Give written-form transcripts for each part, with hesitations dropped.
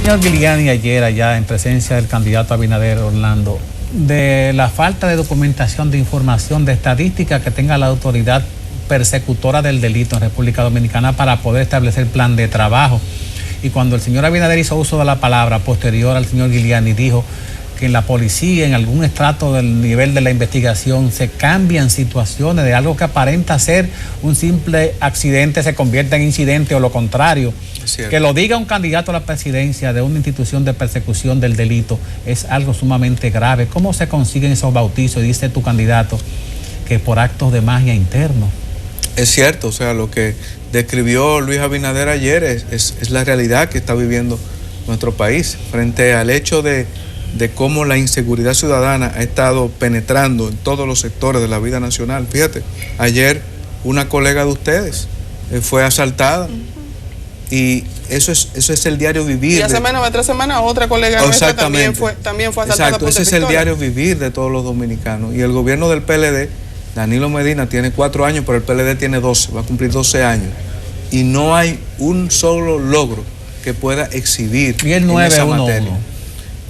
Señor Giuliani, ayer allá en presencia del candidato Abinader, Orlando, de la falta de documentación, de información, de estadística que tenga la autoridad persecutora del delito en República Dominicana para poder establecer plan de trabajo. Y cuando el señor Abinader hizo uso de la palabra posterior al señor Giuliani, dijo que en la policía, en algún estrato del nivel de la investigación, se cambian situaciones de algo que aparenta ser un simple accidente, se convierte en incidente o lo contrario. Que lo diga un candidato a la presidencia de una institución de persecución del delito es algo sumamente grave. ¿Cómo se consiguen esos bautizos? Y dice tu candidato que por actos de magia internos. Es cierto, o sea, lo que describió Luis Abinader ayer es la realidad que está viviendo nuestro país frente al hecho de cómo la inseguridad ciudadana ha estado penetrando en todos los sectores de la vida nacional. Fíjate, ayer una colega de ustedes fue asaltada y eso es el diario vivir. Y hace menos de 3 semanas otra colega nuestra también fue asaltada. Exacto, ese es el diario vivir de todos los dominicanos. Y el gobierno del PLD, Danilo Medina tiene 4 años, pero el PLD tiene 12, va a cumplir 12 años. Y no hay un solo logro que pueda exhibir ¿Y el en 911? esa materia.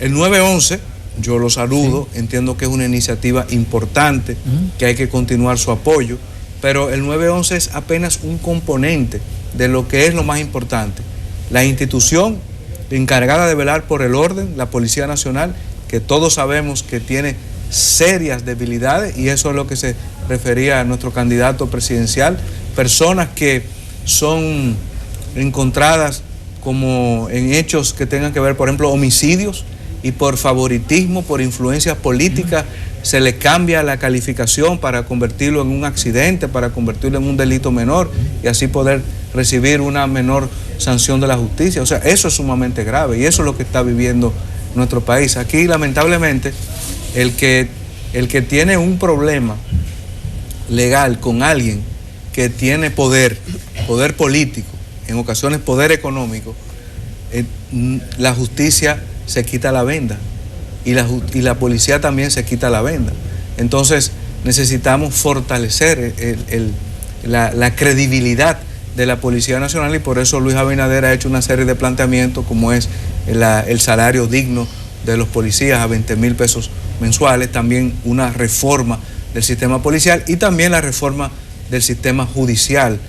El 911, yo lo saludo, sí. Entiendo que es una iniciativa importante, que hay que continuar su apoyo, pero el 911 es apenas un componente de lo que es lo más importante. La institución encargada de velar por el orden, la Policía Nacional, que todos sabemos que tiene serias debilidades, y eso es lo que se refería a nuestro candidato presidencial, personas que son encontradas como en hechos que tengan que ver, por ejemplo, homicidios, y por favoritismo, por influencias políticas, se le cambia la calificación para convertirlo en un accidente, para convertirlo en un delito menor y así poder recibir una menor sanción de la justicia. O sea, eso es sumamente grave y eso es lo que está viviendo nuestro país. Aquí, lamentablemente, el que tiene un problema legal con alguien que tiene poder político, en ocasiones poder económico, la justicia se quita la venda y la policía también se quita la venda. Entonces necesitamos fortalecer la credibilidad de la Policía Nacional y por eso Luis Abinader ha hecho una serie de planteamientos como es el salario digno de los policías a 20,000 pesos mensuales, también una reforma del sistema policial y también la reforma del sistema judicial.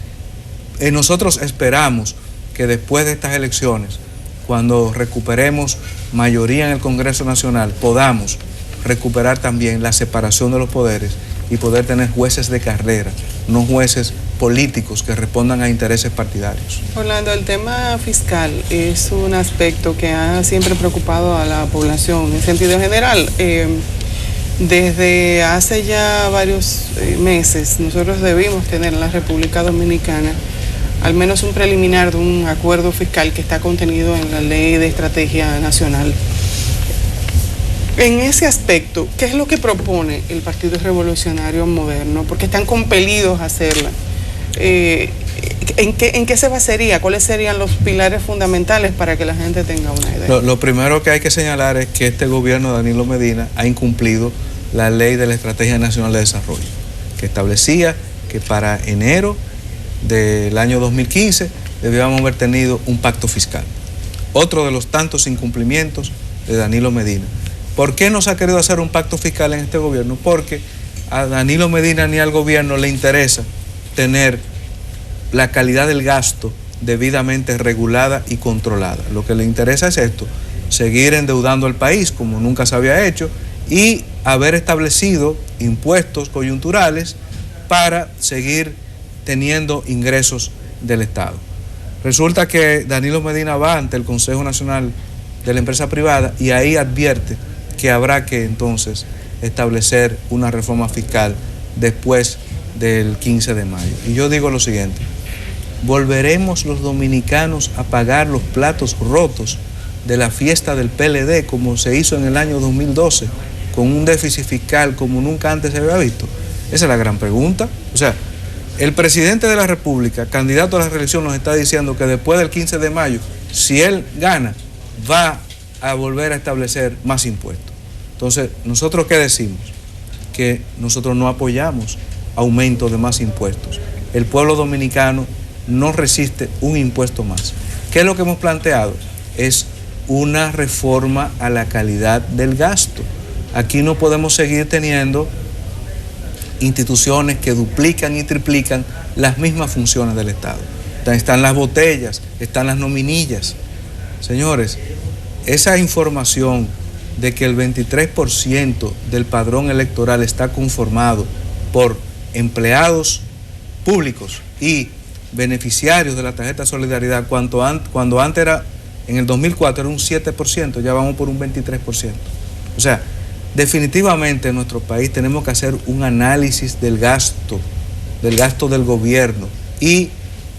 Nosotros esperamos que después de estas elecciones, cuando recuperemos mayoría en el Congreso Nacional, podamos recuperar también la separación de los poderes y poder tener jueces de carrera, no jueces políticos que respondan a intereses partidarios. Orlando, el tema fiscal es un aspecto que ha siempre preocupado a la población en sentido general. Desde hace ya varios meses nosotros debimos tener en la República Dominicana al menos un preliminar de un acuerdo fiscal que está contenido en la Ley de Estrategia Nacional. En ese aspecto, ¿qué es lo que propone el Partido Revolucionario Moderno? Porque están compelidos a hacerla. ¿En qué se basaría? ¿Cuáles serían los pilares fundamentales para que la gente tenga una idea? Lo primero que hay que señalar es que este gobierno de Danilo Medina ha incumplido la Ley de la Estrategia Nacional de Desarrollo, que establecía que para enero del año 2015 debíamos haber tenido un pacto fiscal. Otro de los tantos incumplimientos de Danilo Medina. ¿Por qué no se ha querido hacer un pacto fiscal en este gobierno? Porque a Danilo Medina ni al gobierno le interesa tener la calidad del gasto debidamente regulada y controlada. Lo que le interesa es esto, seguir endeudando al país como nunca se había hecho y haber establecido impuestos coyunturales para seguir teniendo ingresos del Estado. Resulta que Danilo Medina va ante el Consejo Nacional de la Empresa Privada y ahí advierte que habrá que entonces establecer una reforma fiscal después del 15 de mayo. Y yo digo lo siguiente, ¿volveremos los dominicanos a pagar los platos rotos de la fiesta del PLD como se hizo en el año 2012, con un déficit fiscal como nunca antes se había visto? Esa es la gran pregunta. O sea, el presidente de la República, candidato a la reelección, nos está diciendo que después del 15 de mayo, si él gana, va a volver a establecer más impuestos. Entonces, ¿nosotros qué decimos? Que nosotros no apoyamos aumento de más impuestos. El pueblo dominicano no resiste un impuesto más. ¿Qué es lo que hemos planteado? Es una reforma a la calidad del gasto. Aquí no podemos seguir teniendo instituciones que duplican y triplican las mismas funciones del Estado. Están las botellas, están las nominillas. Señores, esa información de que el 23% del padrón electoral está conformado por empleados públicos y beneficiarios de la tarjeta de solidaridad, cuando antes era, en el 2004 era un 7%, ya vamos por un 23%. O sea, definitivamente en nuestro país tenemos que hacer un análisis del gasto del gobierno, y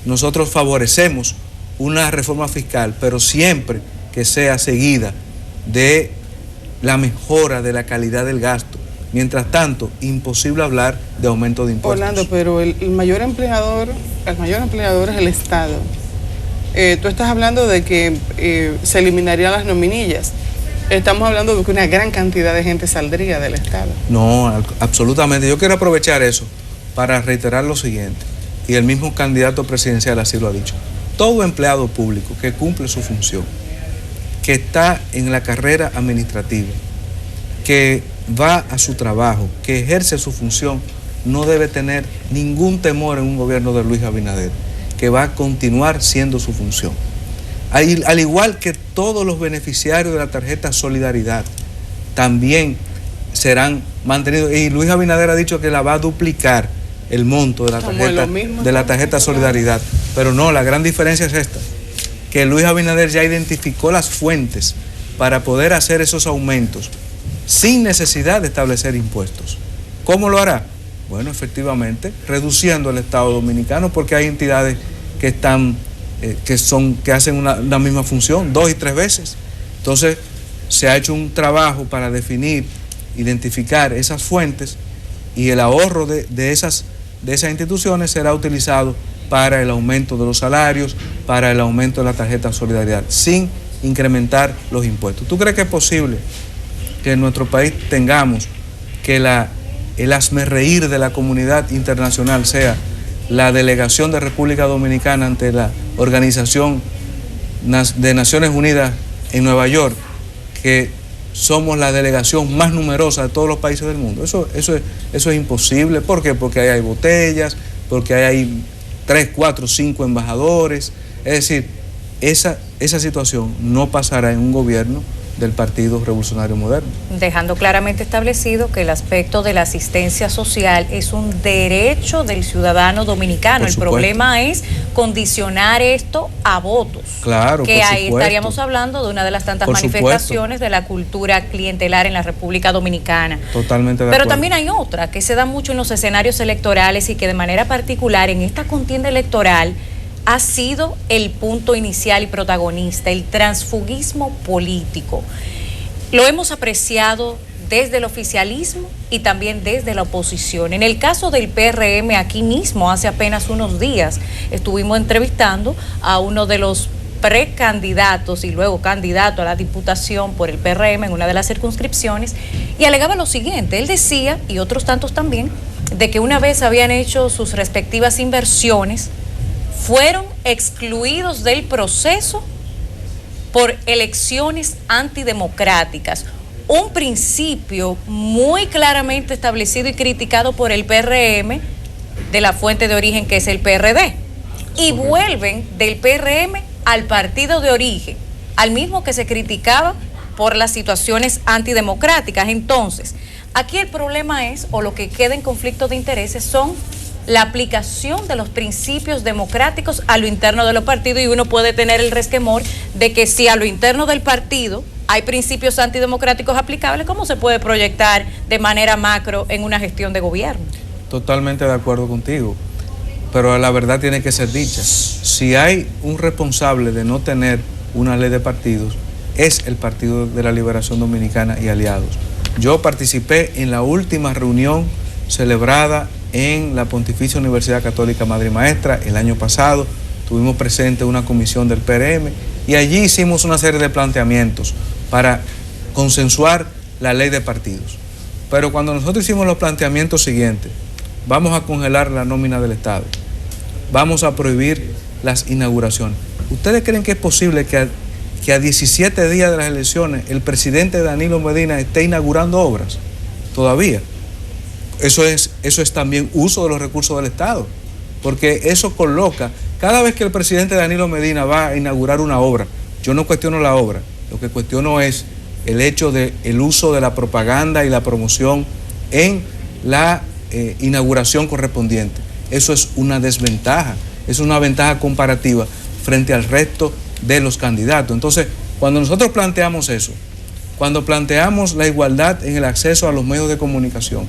nosotros favorecemos una reforma fiscal, pero siempre que sea seguida de la mejora de la calidad del gasto. Mientras tanto, imposible hablar de aumento de impuestos. Orlando, pero el mayor empleador es el Estado. Tú estás hablando de que se eliminarían las nominillas. Estamos hablando de que una gran cantidad de gente saldría del Estado. No, absolutamente. Yo quiero aprovechar eso para reiterar lo siguiente, y el mismo candidato presidencial así lo ha dicho. Todo empleado público que cumple su función, que está en la carrera administrativa, que va a su trabajo, que ejerce su función, no debe tener ningún temor en un gobierno de Luis Abinader, que va a continuar siendo su función. Al igual que todos los beneficiarios de la tarjeta Solidaridad también serán mantenidos, y Luis Abinader ha dicho que la va a duplicar el monto de la tarjeta Solidaridad, pero no, la gran diferencia es esta, que Luis Abinader ya identificó las fuentes para poder hacer esos aumentos sin necesidad de establecer impuestos. ¿Cómo lo hará? Bueno, efectivamente, reduciendo el Estado dominicano, porque hay entidades que están que hacen la misma función 2 y 3 veces. Entonces, se ha hecho un trabajo para definir, identificar esas fuentes, y el ahorro de esas instituciones será utilizado para el aumento de los salarios, para el aumento de la tarjeta Solidaridad, sin incrementar los impuestos. ¿Tú crees que es posible que en nuestro país tengamos que el hazmerreír de la comunidad internacional sea la delegación de República Dominicana ante la Organización de Naciones Unidas en Nueva York, que somos la delegación más numerosa de todos los países del mundo? Eso es imposible. ¿Por qué? Porque ahí hay botellas, porque hay 3, 4, 5 embajadores. Es decir, esa situación no pasará en un gobierno del Partido Revolucionario Moderno. Dejando claramente establecido que el aspecto de la asistencia social es un derecho del ciudadano dominicano. El problema es condicionar esto a votos. Claro, que ahí estaríamos hablando de una de las tantas manifestaciones de la cultura clientelar en la República Dominicana. Totalmente de acuerdo. Pero también hay otra que se da mucho en los escenarios electorales, y que de manera particular en esta contienda electoral ha sido el punto inicial y protagonista, el transfugismo político. Lo hemos apreciado desde el oficialismo y también desde la oposición. En el caso del PRM, aquí mismo, hace apenas unos días, estuvimos entrevistando a uno de los precandidatos y luego candidato a la diputación por el PRM en una de las circunscripciones, y alegaba lo siguiente. Él decía, y otros tantos también, de que una vez habían hecho sus respectivas inversiones, fueron excluidos del proceso por elecciones antidemocráticas. Un principio muy claramente establecido y criticado por el PRM, de la fuente de origen que es el PRD. Y vuelven del PRM al partido de origen, al mismo que se criticaba por las situaciones antidemocráticas. Entonces, aquí el problema es, o lo que queda en conflicto de intereses, son la aplicación de los principios democráticos a lo interno de los partidos, y uno puede tener el resquemor de que si a lo interno del partido hay principios antidemocráticos aplicables, ¿cómo se puede proyectar de manera macro en una gestión de gobierno? Totalmente de acuerdo contigo, pero la verdad tiene que ser dicha. Si hay un responsable de no tener una ley de partidos, es el Partido de la Liberación Dominicana y aliados. Yo participé en la última reunión celebrada en la Pontificia Universidad Católica Madre y Maestra el año pasado. Tuvimos presente una comisión del PRM y allí hicimos una serie de planteamientos para consensuar la ley de partidos. Pero cuando nosotros hicimos los planteamientos siguientes, vamos a congelar la nómina del Estado, vamos a prohibir las inauguraciones. ¿Ustedes creen que es posible que que a 17 días de las elecciones el presidente Danilo Medina esté inaugurando obras todavía. Eso es también uso de los recursos del Estado, porque eso coloca, cada vez que el presidente Danilo Medina va a inaugurar una obra, yo no cuestiono la obra, lo que cuestiono es el hecho del uso de la propaganda y la promoción en la inauguración correspondiente. Eso es una desventaja, es una ventaja comparativa frente al resto de los candidatos. Entonces, cuando nosotros planteamos eso, cuando planteamos la igualdad en el acceso a los medios de comunicación,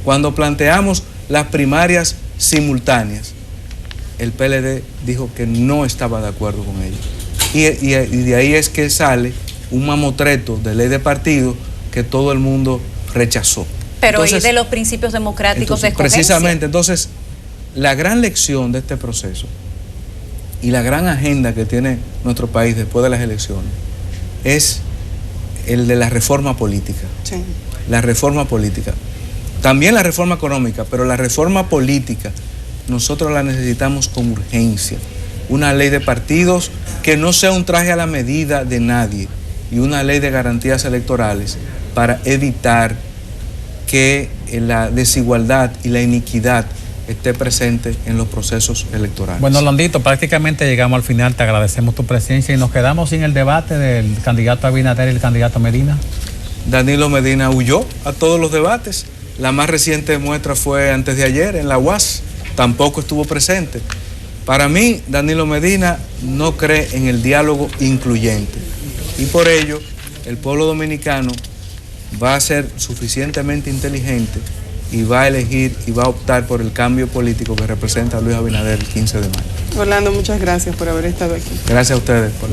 cuando planteamos las primarias simultáneas, el PLD dijo que no estaba de acuerdo con ello. Y de ahí es que sale un mamotreto de ley de partido que todo el mundo rechazó. Pero entonces, y de los principios democráticos de escogencia. Precisamente, entonces, la gran lección de este proceso y la gran agenda que tiene nuestro país después de las elecciones es el de la reforma política. Sí. La reforma política. También la reforma económica, pero la reforma política nosotros la necesitamos con urgencia. Una ley de partidos que no sea un traje a la medida de nadie y una ley de garantías electorales para evitar que la desigualdad y la iniquidad esté presente en los procesos electorales. Bueno, Orlandito, prácticamente llegamos al final, te agradecemos tu presencia y nos quedamos sin el debate del candidato Abinader y el candidato Medina. Danilo Medina huyó a todos los debates. La más reciente muestra fue antes de ayer en la UAS, tampoco estuvo presente. Para mí, Danilo Medina no cree en el diálogo incluyente y por ello el pueblo dominicano va a ser suficientemente inteligente y va a elegir y va a optar por el cambio político que representa a Luis Abinader el 15 de mayo. Orlando, muchas gracias por haber estado aquí. Gracias a ustedes por la